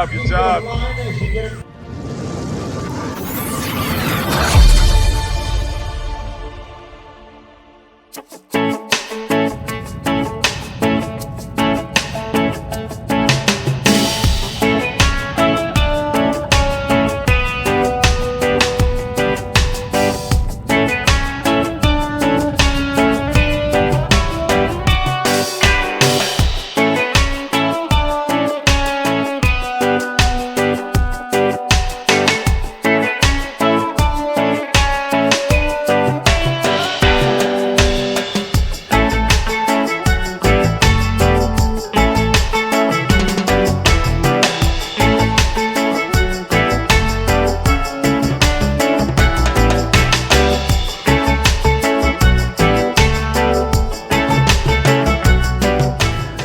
job, good job.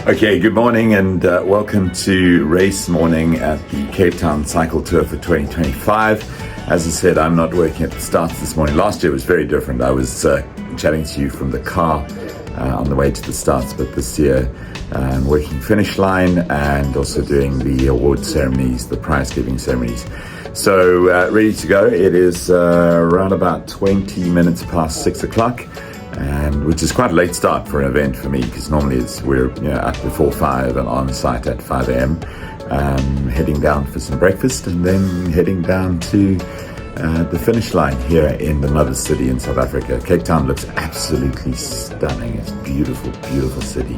Okay, good morning and welcome to race morning at the Cape Town Cycle Tour for 2025. As I said, I'm not working at the starts this morning. Last year was very different. I was chatting to you from the car on the way to the starts, but this year I'm working finish line and also doing the award ceremonies, the prize giving ceremonies. So ready to go. It is around about 20 minutes past 6 o'clock. Which is quite a late start for an event for me, because normally we're up before 5 and on site at 5 a.m. Heading down for some breakfast and then heading down to the finish line here in the mother city in South Africa. Cape Town looks absolutely stunning. It's a beautiful, beautiful city.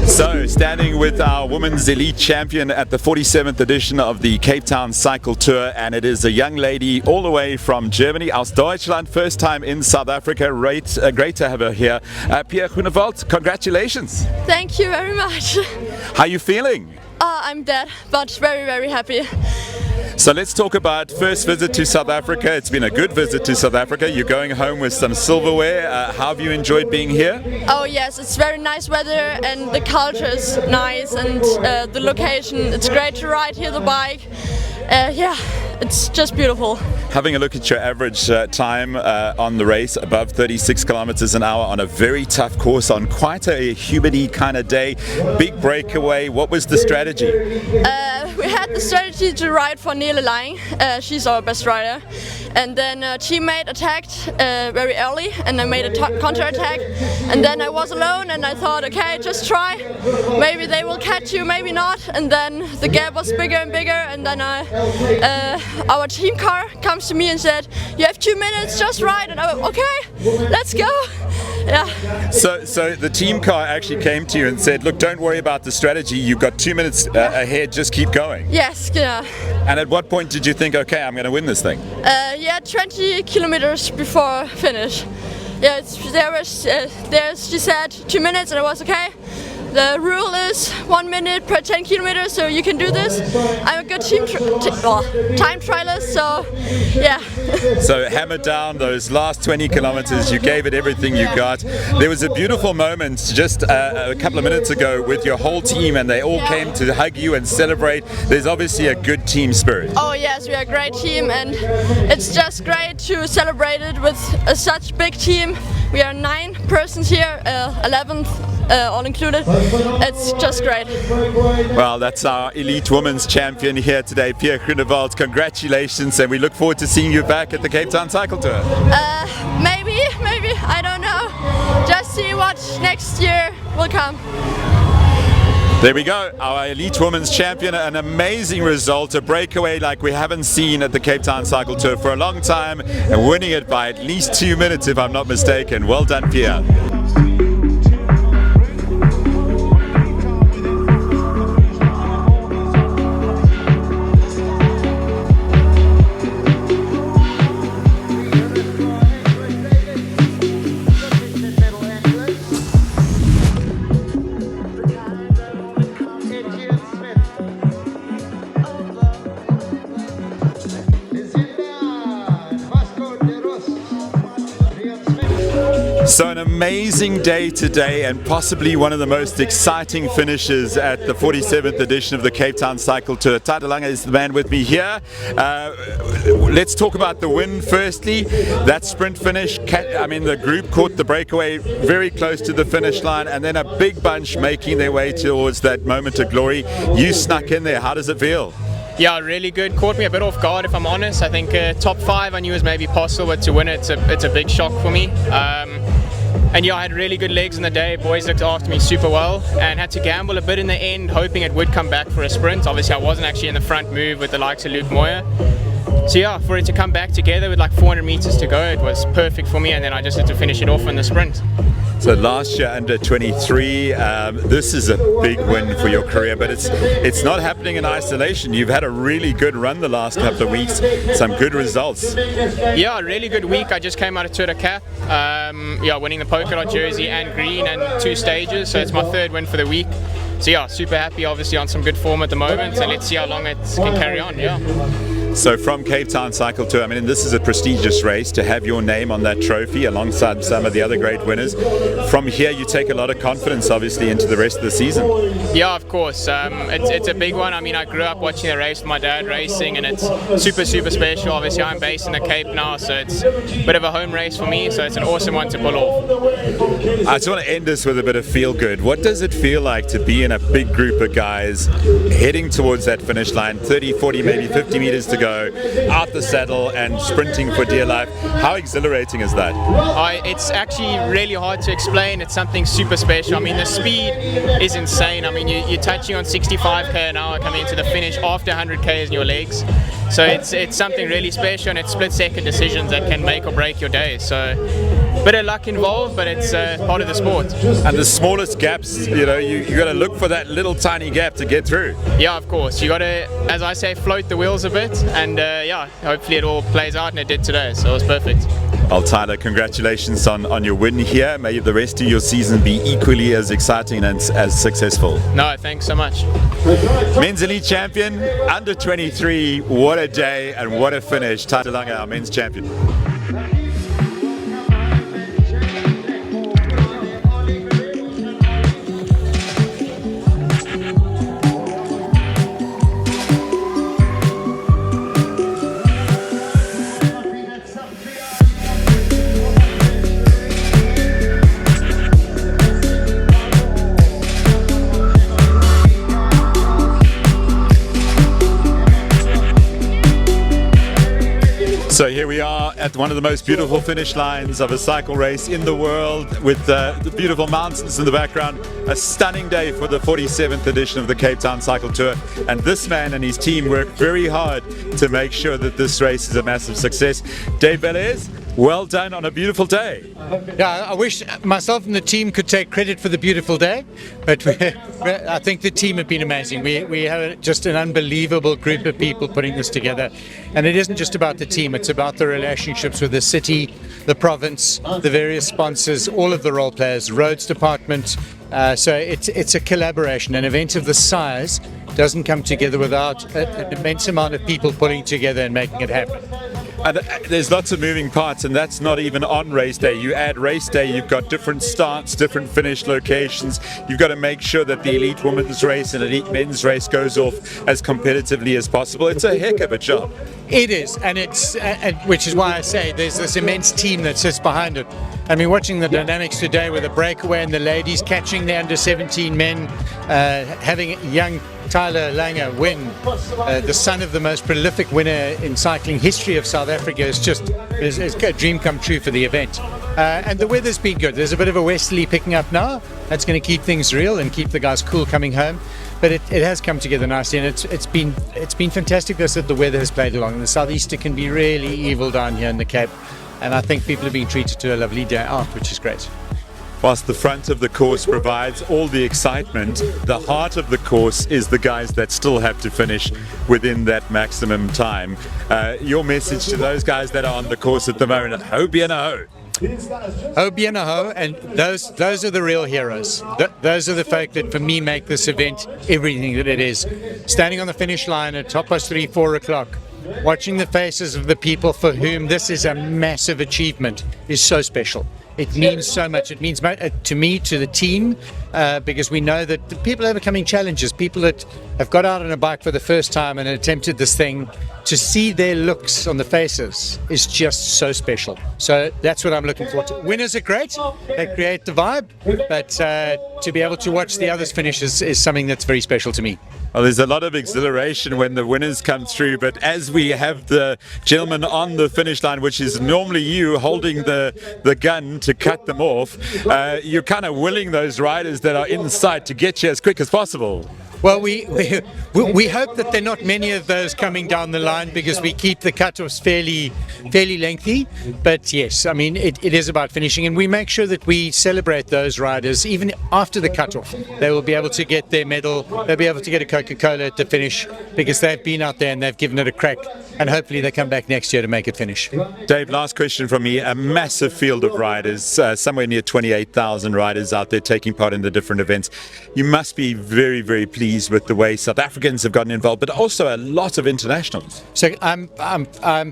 So, standing with our women's elite champion at the 47th edition of the Cape Town Cycle Tour, and it is a young lady all the way from Germany, aus Deutschland, first time in South Africa. Great to have her here. Pia Groenewald, congratulations. Thank you very much. How are you feeling? I'm dead, but very, very happy. So let's talk about first visit to South Africa. It's been a good visit to South Africa. You're going home with some silverware. How have you enjoyed being here? Oh yes, it's very nice weather and the culture is nice and the location. It's great to ride here the bike. Yeah, it's just beautiful. Having a look at your average time on the race, above 36 kilometers an hour on a very tough course on quite a humidity kind of day. Big breakaway. What was the strategy? We had the strategy to ride for Nele Lang. She's our best rider. And then a teammate attacked very early and I made a counter-attack. And then I was alone and I thought, okay, just try. Maybe they will catch you, maybe not. And then the gap was bigger and bigger. And then our team car comes to me and said, you have 2 minutes, just ride. And I went, okay, let's go. Yeah. So the team car actually came to you and said, look, don't worry about the strategy. You've got 2 minutes ahead, just keep going. Yes, yeah. And at what point did you think, okay, I'm going to win this thing? Yeah, 20 kilometers before finish. Yeah, she said 2 minutes and I was okay. The rule is 1 minute per 10 kilometers, so you can do this. I'm a good time trialist, so yeah. So hammer down those last 20 kilometers, you gave it everything you got. There was a beautiful moment just a couple of minutes ago with your whole team and they all came to hug you and celebrate. There's obviously a good team spirit. Oh yes, we are a great team and it's just great to celebrate it with such big team. We are 9 persons here, 11th all included. It's just great. Well, that's our elite women's champion here today, Pia Groenewald. Congratulations, and we look forward to seeing you back at the Cape Town Cycle Tour. Maybe, I don't know. Just see what next year will come. There we go, our elite women's champion, an amazing result, a breakaway like we haven't seen at the Cape Town Cycle Tour for a long time, and winning it by at least 2 minutes if I'm not mistaken. Well done, Pia. amazing day today and possibly one of the most exciting finishes at the 47th edition of the Cape Town Cycle Tour. Tatalanga is the man with me here. Let's talk about the win firstly. That sprint finish, the group caught the breakaway very close to the finish line, and then a big bunch making their way towards that moment of glory. You snuck in there. How does it feel? Yeah, really good. Caught me a bit off guard, if I'm honest. I think top 5 I knew was maybe possible, but to win it's a big shock for me. And yeah, I had really good legs in the day. Boys looked after me super well and had to gamble a bit in the end, hoping it would come back for a sprint. Obviously, I wasn't actually in the front move with the likes of Luke Moyer. So yeah, for it to come back together with like 400 meters to go, it was perfect for me, and then I just had to finish it off in the sprint. So last year under 23, this is a big win for your career, but it's not happening in isolation. You've had a really good run the last couple of weeks, some good results. Yeah, really good week. I just came out of Tour de Cap, winning the polka dot jersey and green and 2 stages, so it's my 3rd win for the week. So yeah, super happy, obviously on some good form at the moment, and let's see how long it can carry on. Yeah. So from Cape Town Cycle Tour, this is a prestigious race. To have your name on that trophy alongside some of the other great winners, from here you take a lot of confidence obviously into the rest of the season. Yeah, of course. It's a big one. I grew up watching the race with my dad racing, and it's super special. Obviously I'm based in the Cape now, so it's a bit of a home race for me, so it's an awesome one to pull off. I just want to end this with a bit of feel good. What does it feel like to be in a big group of guys heading towards that finish line, 30, 40, maybe 50 meters to go, out the saddle and sprinting for dear life? How exhilarating is that? It's actually really hard to explain. It's something super special. The speed is insane. You're touching on 65k an hour coming into the finish after 100k in your legs. So it's something really special, and it's split-second decisions that can make or break your day. So bit of luck involved, but it's part of the sport. And the smallest gaps, you got to look for that little tiny gap to get through. Yeah, of course. You got to, as I say, float the wheels a bit, and hopefully it all plays out, and it did today, so it was perfect. Well, Tyler, congratulations on your win here. May the rest of your season be equally as exciting and as successful. No, thanks so much. Men's Elite Champion, under 23, what a day and what a finish. Tatalanga, our men's champion. So here we are at one of the most beautiful finish lines of a cycle race in the world, with the beautiful mountains in the background. A stunning day for the 47th edition of the Cape Town Cycle Tour, and this man and his team worked very hard to make sure that this race is a massive success. Dave Belair, well done on a beautiful day. Yeah, I wish myself and the team could take credit for the beautiful day, but I think the team have been amazing. We have just an unbelievable group of people putting this together, and it isn't just about the team, it's about the relationships with the city, the province, the various sponsors, all of the role players, roads department. So it's a collaboration. An event of this size doesn't come together without an immense amount of people putting together and making it happen. And there's lots of moving parts, and that's not even on race day. You add race day, you've got different starts, different finish locations. You've got to make sure that the elite women's race and elite men's race goes off as competitively as possible. It's a heck of a job. It is, and which is why I say there's this immense team that sits behind it. Watching the dynamics today with the breakaway and the ladies catching the under 17 men, having young Tyler Langer win, the son of the most prolific winner in cycling history of South Africa, is a dream come true for the event. And the weather's been good. There's a bit of a westerly picking up now. That's going to keep things real and keep the guys cool coming home. But it has come together nicely, and it's been fantastic that the weather has played along. And the southeaster can be really evil down here in the Cape, and I think people are being treated to a lovely day out, which is great. Whilst the front of the course provides all the excitement, the heart of the course is the guys that still have to finish within that maximum time. Your message to those guys that are on the course at the moment: ho bien ho. Ho bien ho, and those are the real heroes. Those are the folk that, for me, make this event everything that it is. Standing on the finish line at 3:30, 4 o'clock, watching the faces of the people for whom this is a massive achievement is so special. it means so much. It means to me, to the team, because we know that the people overcoming challenges, people that have got out on a bike for the first time and attempted this thing, to see their looks on the faces is just so special. So that's what I'm looking forward to. Winners are great, they create the vibe, but to be able to watch the others finish is something that's very special to me. Well, there's a lot of exhilaration when the winners come through, but as we have the gentleman on the finish line, which is normally you holding the gun to cut them off, you're kind of willing those riders that are in sight to get you as quick as possible. Well, we hope that there are not many of those coming down the line, because we keep the cutoffs fairly lengthy. But yes, I mean, it is about finishing, and we make sure that we celebrate those riders even after the cutoff. They will be able to get their medal, they'll be able to get a Coca-Cola at the finish, because they've been out there and they've given it a crack, and hopefully they come back next year to make it finish. Dave, last question from me. A massive field of riders, somewhere near 28,000 riders out there taking part in the different events. You must be very, very pleased with the way South Africans have gotten involved, but also a lot of internationals. So I'm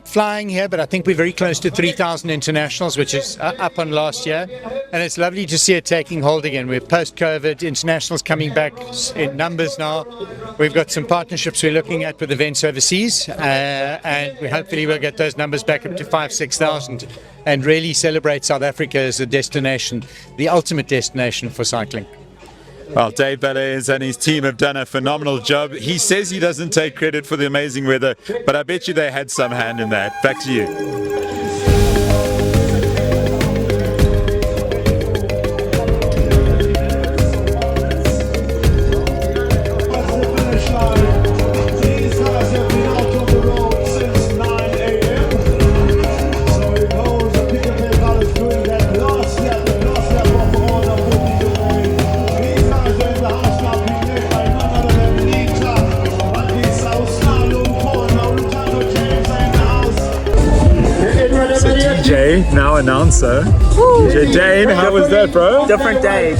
flying here, but I think we're very close to 3,000 internationals, which is up on last year, and it's lovely to see it taking hold again. We're post-COVID, internationals coming back in numbers now. We've got some partnerships we're looking at with events overseas, and we hopefully will get those numbers back up to 5,000-6,000 and really celebrate South Africa as a destination, the ultimate destination for cycling. Well, Dave Bellairs and his team have done a phenomenal job. He says he doesn't take credit for the amazing weather, but I bet you they had some hand in that. Back to you. Now announcer. DJ Dane, how was that, bro? Different day.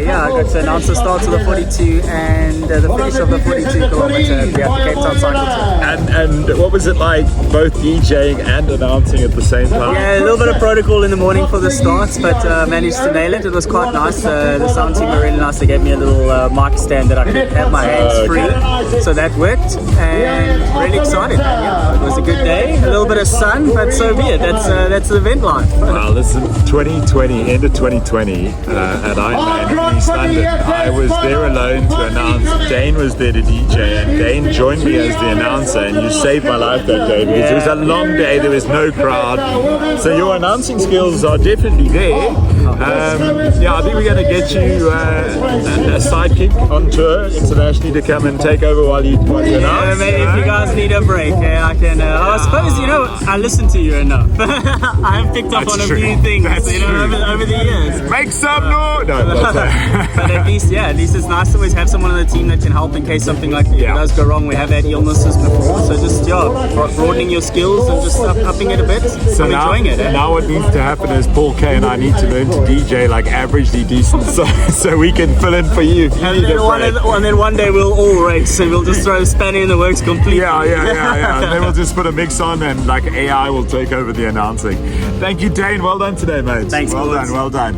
Yeah, I got to announce the start of the 42 and the finish of the 42 kilometer at the Cape Town Cycle Tour. And what was it like, both DJing and announcing at the same time? Yeah, a little bit of protocol in the morning for the starts, but managed to nail it. It was quite nice. The sound team were really nice. They gave me a little mic stand that I could have my hands free, so that worked. And really excited. Yeah, it was a good day. A little bit of sun, but so be it. That's the event life. Wow, listen, 2020, end of 2020 at Ironman in East London, I was there alone to announce. Dane was there to DJ, and Dane joined me as the announcer, and you saved my life that day, because it was a long day, there was no crowd. So your announcing skills are definitely there. Yeah, I think we're going to get you a sidekick on tour internationally to come and take over while you announce. Yeah, maybe if you guys need a break, I can. I suppose, I listen to you enough. I have picked up on a few things, over the years. Make some noise! No, but at least it's nice to always have someone on the team that can help in case something like that does go wrong. We have had illnesses before, so just broadening your skills and just upping it a bit. So I'm enjoying it. Now what needs to happen is Paul K and I need to learn to DJ like averagely decent, so we can fill in for you. And then one day we'll all race and we'll just throw a spanner in the works completely. Yeah. And then we'll just put a mix on and like AI will take over the announcing. Thank you, Dane. Well done today, mate. Thanks. Well done. Well done.